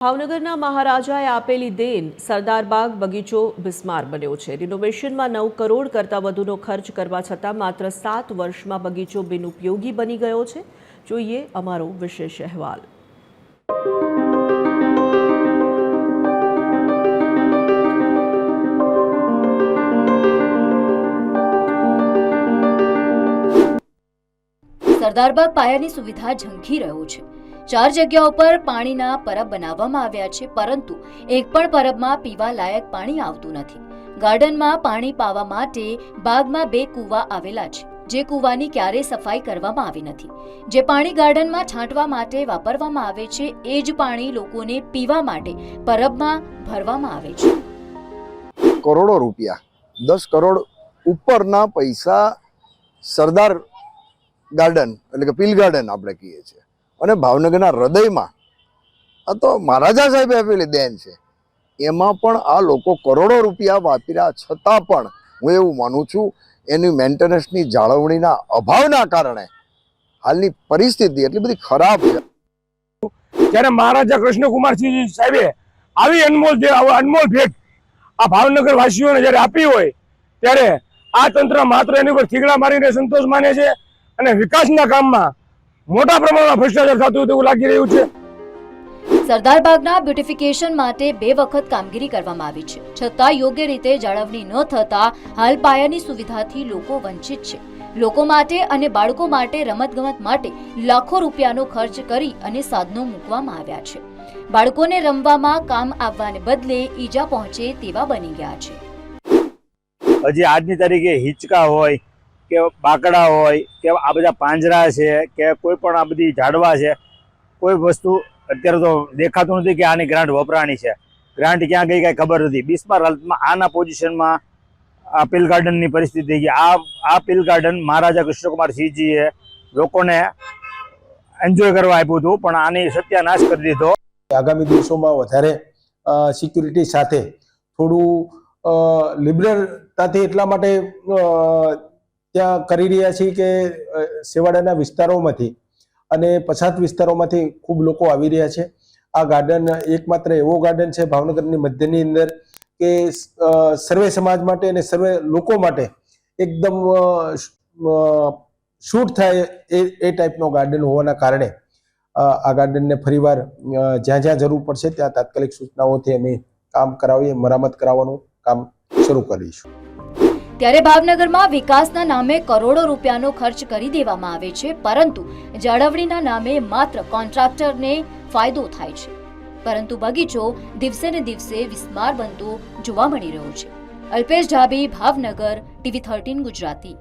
ભાવનગરના મહારાજાએ આપેલી દેન સરદારબાગ બગીચો બિસ્માર બન્યો છે। રિનોવેશનમાં 9 કરોડ કરતાં વધુનો ખર્ચ કરવા છતાં માત્ર 7 વર્ષમાં બગીચો બિનઉપયોગી બની ગયો છે। જોઈએ અમારો વિશેષ અહેવાલ। સરદારબાગ પાયાની સુવિધા ઝંખી રહ્યો છે। 4 જગ્યાઓ પર પાણીના પરબ બનાવવામાં આવ્યા છે, પરંતુ એક પણ પરબમાં પીવા લાયક પાણી આવતું નથી। ગાર્ડનમાં પાણી પાવા માટે બાગમાં 2 કૂવા આવેલા છે, જે કૂવાની ક્યારેય સફાઈ કરવામાં આવી નથી। જે પાણી ગાર્ડનમાં છાંટવા માટે વાપરવામાં આવે છે, એ જ પાણી લોકોને પીવા માટે પરબમાં ભરવામાં આવે છે। કરોડો રૂપિયા 10 કરોડ ઉપરના પૈસા સરદાર ગાર્ડન એટલે કે પીલ ગાર્ડન આપણે કહીએ છીએ, અને ભાવનગરના હૃદયમાં આ તો મહારાજા સાહેબે આપેલી દેન છે। એમાં પણ આ લોકો કરોડો રૂપિયા વાપર્યા છતાં પણ હું એવું માનું છું એની મેન્ટેનન્સની જાળવણીના અભાવના કારણે હાલની પરિસ્થિતિ એટલી બધી ખરાબ છે। જ્યારે મહારાજા કૃષ્ણકુમારસિંહ સાહેબે આવી અનમોલ ભેટ આ ભાવનગર વાસીઓને જ્યારે આપી હોય, ત્યારે આ તંત્ર માત્ર એની ઉપર થીગડા મારીને સંતોષ માને છે અને વિકાસના કામમાં મોટા પ્રમાણમાં ભ્રષ્ટાચાર થતું તેવું લાગી રહ્યું છે। સરદારબાગના બ્યુટિફિકેશન માટે 2 વખત કામગીરી કરવામાં આવી છે, છતાં યોગ્ય રીતે જાળવણી ન થતા હાલ પાયાની સુવિધાથી લોકો વંચિત છે। લોકો માટે અને બાળકો માટે રમતગમત માટે લાખો રૂપિયાનો ખર્ચ કરી અને સાધનો મૂકવામાં આવ્યા છે। બાળકોને રમવામાં કામ આવવાને બદલે ઈજા પહોંચે તેવા બની ગયા છે। હજી આજની તારીખે હિંચકા હોય કે બાકડા હોય કે આ બધા પાંજરા છે કે કોઈ પણ આ બધી ઝાડવા છે, કોઈ વસ્તુ અત્યારે તો દેખાતું નથી કે આની ગ્રાન્ટ વપરાણી છે। ગ્રાન્ટ ક્યાં ગઈ કાંઈ ખબર નથી। બિસ્માર હાલતમાં આના પોઝિશનમાં આ પીલ ગાર્ડનની પરિસ્થિતિ થઈ ગઈ। આ પીલ ગાર્ડન મહારાજા કૃષ્ણકુમારસિંહજીએ લોકોને એન્જોય કરવા આપ્યું હતું, પણ આની સત્યાનાશ કરી દીધો। આગામી દિવસોમાં વધારે સિક્યુરિટી સાથે થોડું લિબરલતાથી એટલા માટે ત્યાં કરી રહ્યા છીએ કે છેવાડાના વિસ્તારોમાંથી અને પછાત વિસ્તારોમાંથી ખૂબ લોકો આવી રહ્યા છે। આ ગાર્ડન એકમાત્ર એવો ગાર્ડન છે ભાવનગરની મધ્યની અંદર કે સર્વે સમાજ માટે અને સર્વે લોકો માટે એકદમ શૂટ થાય એ ટાઈપનો ગાર્ડન હોવાના કારણે આ ગાર્ડનને ફરીવાર જ્યાં જ્યાં જરૂર પડશે ત્યાં તાત્કાલિક સૂચનાઓથી અમે કામ કરાવીએ, મરામત કરાવવાનું કામ શરૂ કરીશું। ત્યારે ભાવનગરમાં વિકાસના નામે કરોડો રૂપિયાનો ખર્ચ કરી દેવામાં આવે છે, પરંતુ જાળવણીના નામે માત્ર કોન્ટ્રાક્ટરને ફાયદો થાય છે, પરંતુ બગીચો દિવસે ને દિવસે વિસ્માર બનતો જોવા મળી રહ્યો છે। અલ્પેશ ઢાબી, ભાવનગર, TV 13 ગુજરાતી।